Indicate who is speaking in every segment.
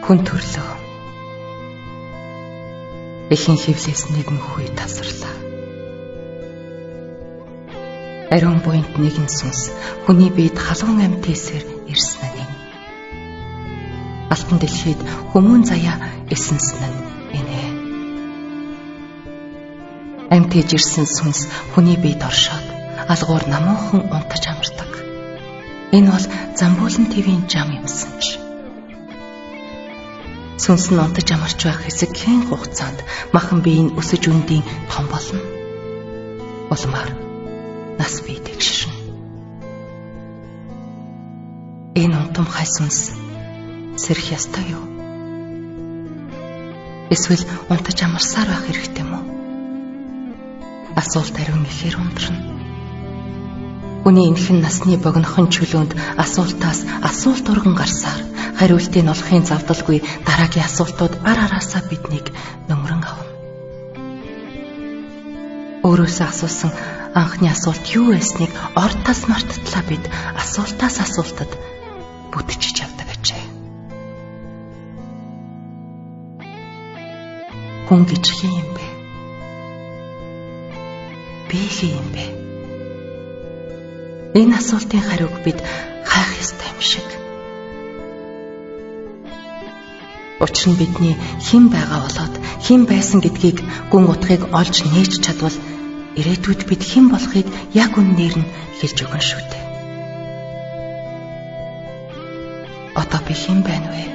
Speaker 1: Хүн төрлөө. Эхийн хөвлөөс нэгэн хүй тасарлаа. Ариун буйнд нэгэн сүнс хүний биед халуун амьтээсээр ирсэн нь. Алтан дэлхийд хүмүүн заяа эсэнсэн нь энэ. Амьтээж ирсэн сүнс хүний биед оршоод алгуур намуухан унтаж амардаг. Энэ бол Замбуулан твийн жам юмсан ч. Сүнс нь унтаж амарч байх хэсэгхэн хугацаанд махан биеийн өсөж үндийн том болно. Улмаар нас бий тэгшин. Энэ унтамхай сүнс сэрх ястай юу? Эсвэл унтаж амарсаар байх хэрэгтэй мүү? Асуулт ариун ихээр ундрна. Хүний энхэн насны богинохон чөлөөнд асуултаас асуулт урган гарсаар хариултыг олохын завдалгүй дараагийн асуултууд ар араасаа биднийг нөмрөн авна. Өөрөөсөө асуусан анхны асуулт юу байсныг ор тас марттлаа бид асуултаас асуултад бүтчихэж явдаг ажээ. Хүн гэж хин юм бэ? Би хин юм бэ? Энэ асуултын хариуг бид хайх ёстой юм шиг. Учир нь бидний хэн байгаа болоод хэн байсан гэдгийг гүн утгыг олж нээж чадвал ирээдүйд бид хэн болохыг яг үнээр нь хэлж өгнө шүү дээ. Одоо би хэн байна вэ?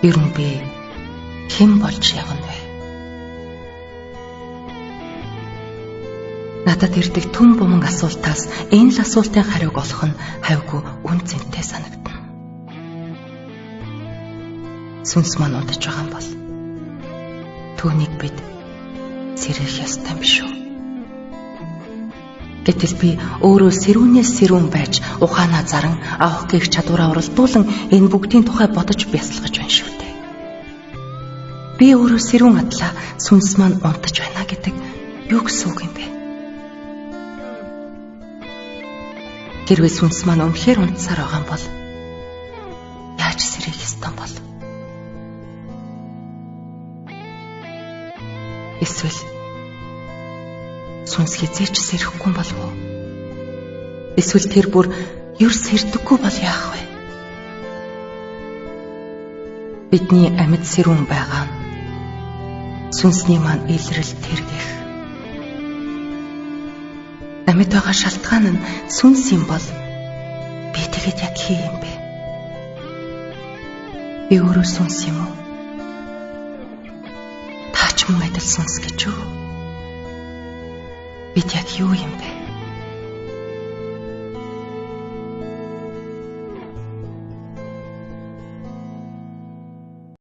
Speaker 1: Ер нь би хэн болж явна вэ? Надад ирдэг түн буман асуултаас энэ л асуултын хариуг олох нь хавьгүй үн цэнтэй санагдана. Сүнс маань унтаж байгаа юм бол түүнийг бид сэрэх ёстой юм шүү. Гэтэл би өөрөө сэрүүнээс сэрүүн байж ухаанаа заран авах гэх чадвараа уралдуулан энэ бүгдийн тухай бодож бясалгаж байна шүү дээ. Би өөрөө сэрүүн атлаа сүнс маань унтаж байна гэдэг юу гэсэн үг юм бэ? Хэрвээ сүнс маань үнэхээр унтсаар байгаа юм бол яаж сэрэх ёстой бол? Эсвэл сүнс хизээч сэрэхгүй болов уу? Эсвэл тэр бүр ер сэрдэггүй бол яах вэ? Бидний амьд сэрүүн байгаа нь сүнсний маань илрэл тэргэх. Амьд байгаа шалтгаан нь сүнс юм бол би тэгэд яг хий юм бэ? Би өөрөө сүнс юм уу? Таач мөн адил сүнс гэж юу? Бид яг юу юм бэ?